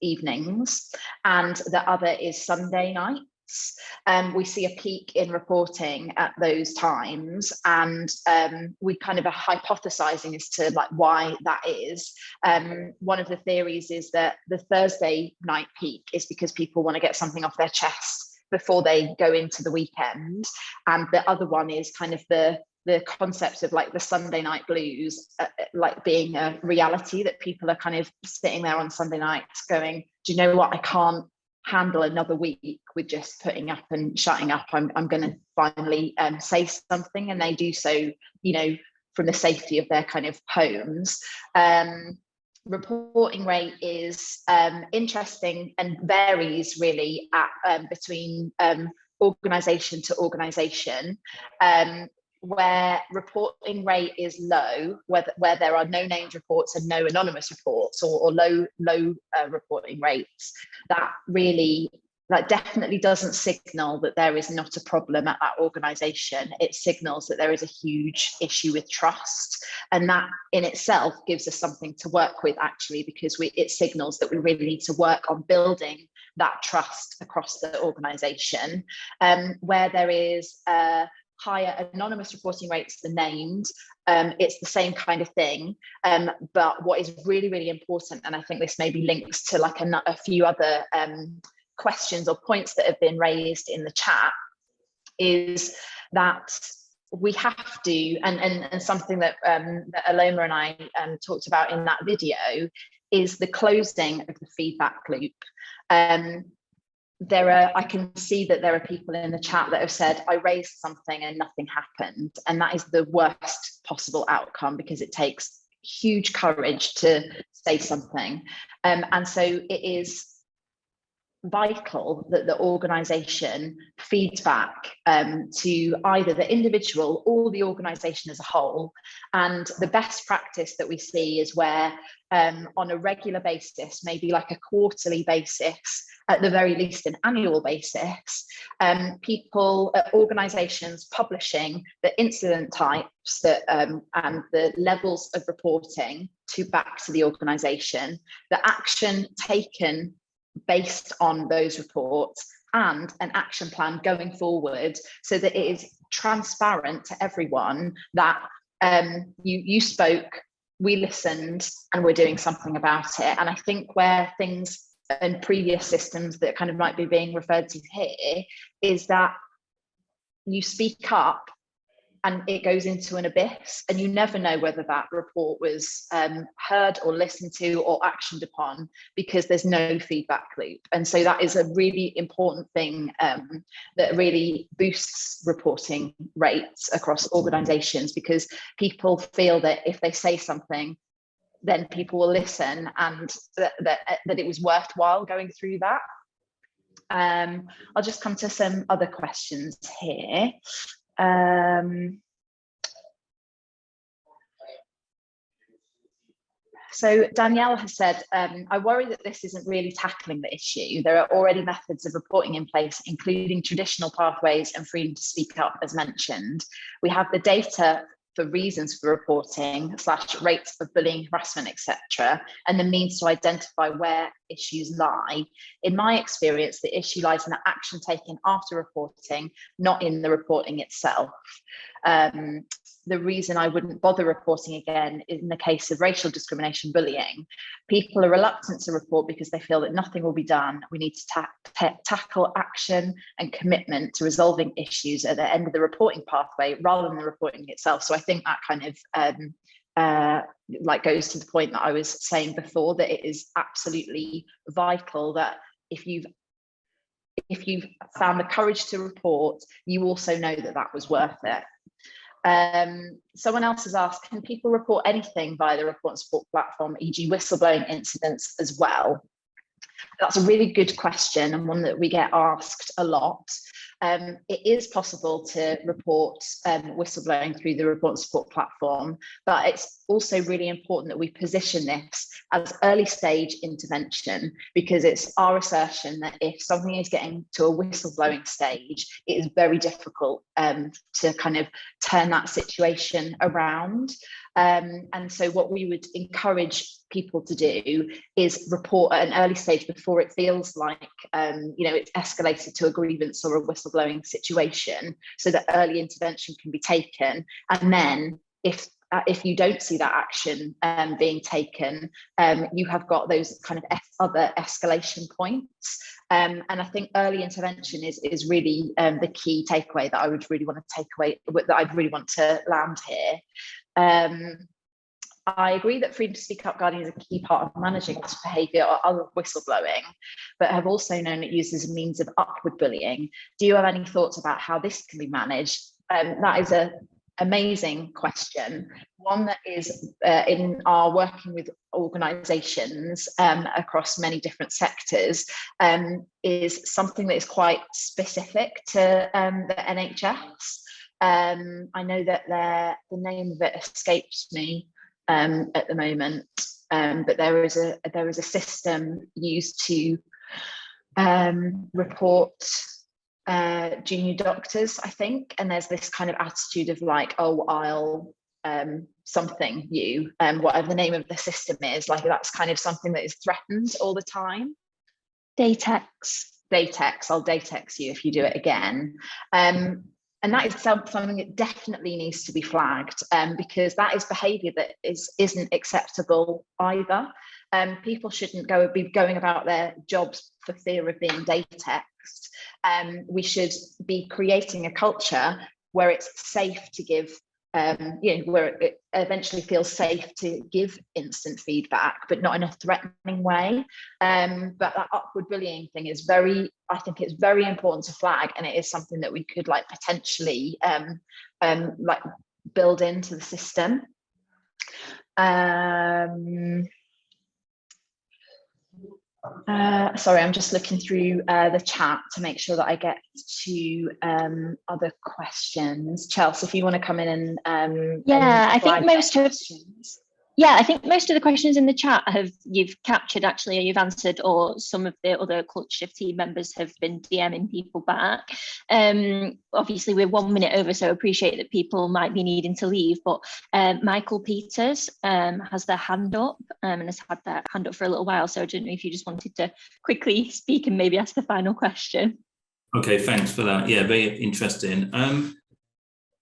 S1: evenings, and the other is Sunday nights. We see a peak in reporting at those times, and we kind of are hypothesizing as to like why that is. One of the theories is that the Thursday night peak is because people want to get something off their chest before they go into the weekend, and the other one is kind of the concept of like the Sunday night blues, like being a reality, that people are kind of sitting there on Sunday nights going, do you know what, I can't handle another week with just putting up and shutting up. I'm going to finally say something, and they do so, you know, from the safety of their kind of homes. Reporting rate is interesting and varies really between organisation to organisation. Where reporting rate is low, where there are no named reports and no anonymous reports, or low reporting rates, that definitely doesn't signal that there is not a problem at that organisation. It signals that there is a huge issue with trust, and that in itself gives us something to work with, actually, because it signals that we really need to work on building that trust across the organisation. Where there is higher anonymous reporting rates than named, it's the same kind of thing. But what is really, really important, and I think this maybe links to like a few other questions or points that have been raised in the chat, is that we have to, and something that Aloma and I talked about in that video, is the closing of the feedback loop. I can see that there are people in the chat that have said, I raised something and nothing happened. And that is the worst possible outcome, because it takes huge courage to say something. And so it is vital that the organisation feeds back to either the individual or the organisation as a whole. And the best practice that we see is where on a regular basis, maybe like a quarterly basis, at the very least an annual basis, organisations publishing the incident types and the levels of reporting back to the organisation, the action taken based on those reports, and an action plan going forward, so that it is transparent to everyone that you spoke, we listened, and we're doing something about it. And I think where things in previous systems that kind of might be being referred to here is that you speak up and it goes into an abyss, and you never know whether that report was heard or listened to or actioned upon, because there's no feedback loop. And so that is a really important thing that really boosts reporting rates across organisations, because people feel that if they say something, then people will listen, and that it was worthwhile going through that. I'll just come to some other questions here. So Danielle has said, I worry that this isn't really tackling the issue. There are already methods of reporting in place, including traditional pathways and freedom to speak up, as mentioned. We have the data for reasons for reporting / rates of bullying, harassment, etc., and the means to identify where issues lie. In my experience, the issue lies in the action taken after reporting, not in the reporting itself. The reason I wouldn't bother reporting again is in the case of racial discrimination, bullying. People are reluctant to report because they feel that nothing will be done. We need to tackle action and commitment to resolving issues at the end of the reporting pathway rather than the reporting itself. So I think that kind of like goes to the point that I was saying before, that it is absolutely vital that if you've found the courage to report, you also know that that was worth it. Someone else has asked, can people report anything via the report and support platform, e.g. whistleblowing incidents as well? That's a really good question, and one that we get asked a lot. It is possible to report whistleblowing through the report and support platform, but it's also really important that we position this as early stage intervention, because it's our assertion that if something is getting to a whistleblowing stage, it is very difficult to kind of turn that situation around. And so what we would encourage people to do is report at an early stage before it feels like it's escalated to a grievance or a whistleblowing situation, so that early intervention can be taken. And then if you don't see that action being taken, you have got those kind of other escalation points. And I think early intervention is really the key takeaway that I would really want to take away, that I'd really want to land here. I agree that freedom to speak up guarding is a key part of managing this behaviour or other whistleblowing, but have also known it used as a means of upward bullying. Do you have any thoughts about how this can be managed? That is an amazing question, one that is in our working with organisations across many different sectors, is something that is quite specific to the NHS. I know that the name of it escapes me at the moment, but there is a system used to report junior doctors, I think, and there's this kind of attitude of like, oh, I'll something you, whatever the name of the system is, like that's kind of something that is threatened all the time. Datex, I'll datex you if you do it again. And that is something that definitely needs to be flagged, because that is behaviour that isn't acceptable either. People shouldn't be going about their jobs for fear of being datexed. We should be creating a culture where it's safe to give, where it eventually feels safe to give instant feedback, but not in a threatening way. But that upward bullying thing is I think it's very important to flag, and it is something that we could like potentially like build into the system. Sorry, I'm just looking through the chat to make sure that I get to other questions. Chelsea, if you want to come in and
S5: I think most of the questions in the chat you've captured actually, or you've answered, or some of the other culture shift team members have been DMing people back. Obviously we're 1 minute over, so I appreciate that people might be needing to leave, but Michael Peters has their hand up and has had that hand up for a little while, so I don't know if you just wanted to quickly speak and maybe ask the final question.
S6: Okay, thanks for that. Yeah, very interesting.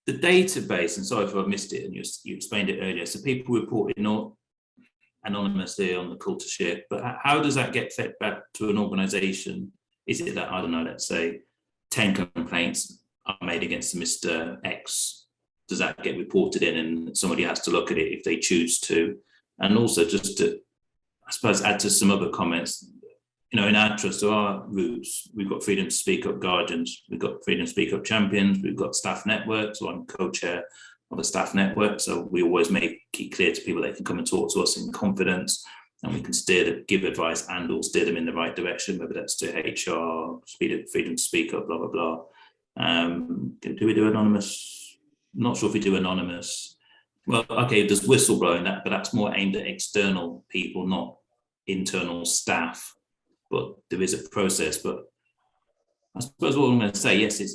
S6: The database, and sorry if I missed it and you explained it earlier, so people reported not anonymously on the culture shift, but how does that get fed back to an organisation? Is it that, I don't know, let's say 10 complaints are made against Mr. X, does that get reported in and somebody has to look at it if they choose to? And also just to, I suppose, add to some other comments, in our trust, there are roots. We've got freedom to speak up guardians, we've got freedom to speak up champions, we've got staff networks, so I'm co-chair of a staff network, so we always make it clear to people they can come and talk to us in confidence, and we can give advice and or steer them in the right direction, whether that's to HR, freedom to speak up, blah, blah, blah. Do we do anonymous? I'm not sure if we do anonymous. Well, okay, there's whistleblowing, but that's more aimed at external people, not internal staff. But there is a process. But I suppose what I'm going to say, yes, it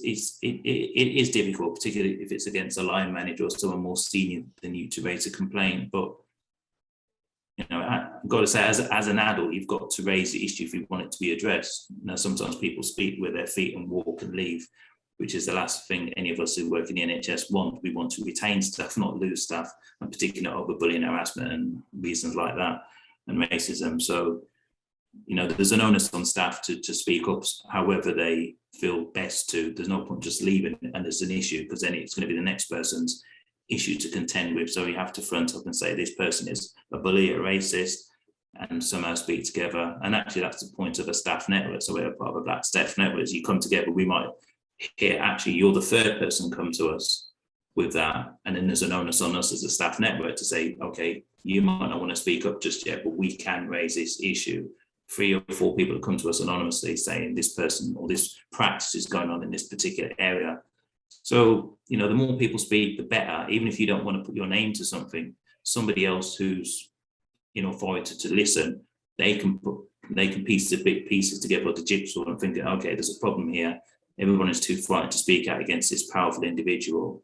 S6: is difficult, particularly if it's against a line manager or someone more senior than you to raise a complaint. But I've got to say, as an adult, you've got to raise the issue if you want it to be addressed. Sometimes people speak with their feet and walk and leave, which is the last thing any of us who work in the NHS want. We want to retain staff, not lose staff, and particularly over bullying, harassment, and reasons like that, and racism. So, there's an onus on staff to speak up however they feel best to. There's no point just leaving and there's an issue, because then it's going to be the next person's issue to contend with. So you have to front up and say this person is a bully, a racist, and somehow speak together. And actually that's the point of a staff network. So we're part of a black staff network. As you come together, we might hear, actually, you're the third person come to us with that. And then there's an onus on us as a staff network to say, okay, you might not want to speak up just yet, but we can raise this issue. 3 or 4 people that come to us anonymously saying this person or this practice is going on in this particular area. So, you know, the more people speak, the better. Even if you don't want to put your name to something, somebody else who's in authority to listen, they can piece the big pieces together, the jigsaw, and think, okay, there's a problem here. Everyone is too frightened to speak out against this powerful individual.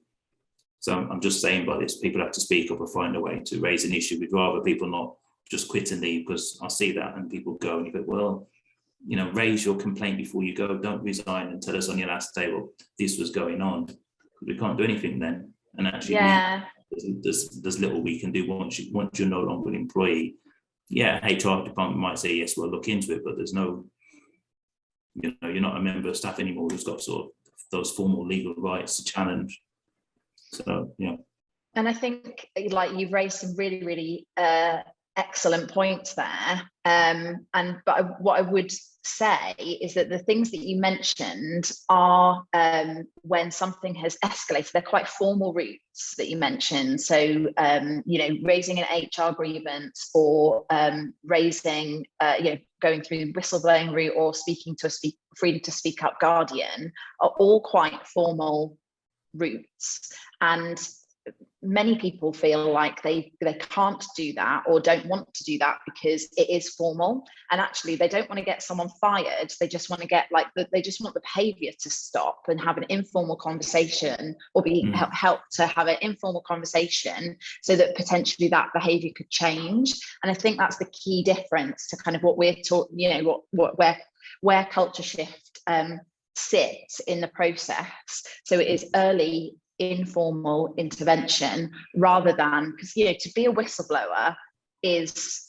S6: So I'm just saying by this, people have to speak up or find a way to raise an issue. We'd rather people not just quit and leave, because I see that and people go and you go, well, you know, raise your complaint before you go. Don't resign and tell us on your last day, well, this was going on. We can't do anything then. And actually, there's little we can do once you're no longer an employee. Yeah, HR department might say, yes, we'll look into it, but there's no, you know, you're not a member of staff anymore who's got sort of those formal legal rights to challenge. So, yeah.
S1: And I think, like, you've raised some really, really excellent points there. But what I would say is that the things that you mentioned are when something has escalated, they're quite formal routes that you mentioned. So, you know, raising an HR grievance, or raising, you know, going through the whistleblowing route, or speaking to a freedom to speak up guardian, are all quite formal routes. And many people feel like they can't do that or don't want to do that because it is formal, and actually they don't want to get someone fired. They just want to get, like, they just want the behavior to stop and have an informal conversation, or be helped to have an informal conversation so that potentially that behavior could change. And I think that's the key difference to kind of what we're taught, you know, where culture shift sits in the process. So it is early informal intervention, rather than, because, you know, to be a whistleblower is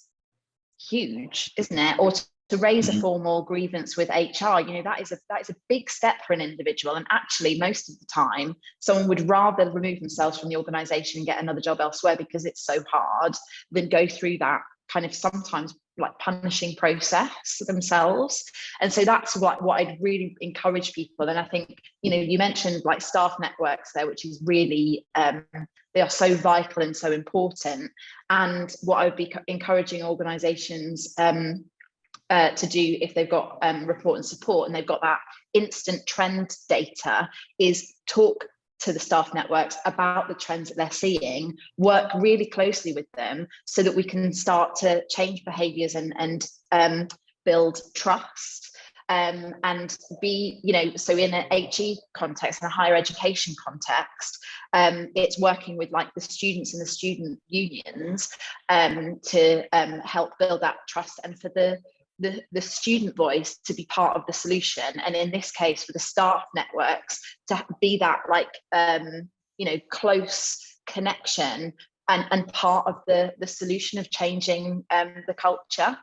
S1: huge, isn't it? Or to raise a formal grievance with HR, you know, that is a big step for an individual. And actually, most of the time, someone would rather remove themselves from the organisation and get another job elsewhere, because it's so hard, than go through that kind of sometimes like punishing process themselves. And so that's what I'd really encourage people. And I think, you know, you mentioned like staff networks there, which is really, they are so vital and so important. And what I would be encouraging organisations to do, if they've got report and support and they've got that instant trend data, is talk to the staff networks about the trends that they're seeing, work really closely with them so that we can start to change behaviours and build trust. And be, you know, so in an HE context, in a higher education context, it's working with like the students and the student unions to help build that trust, and for the student voice to be part of the solution, and in this case for the staff networks to be that, like, you know, close connection and part of the solution of changing the culture.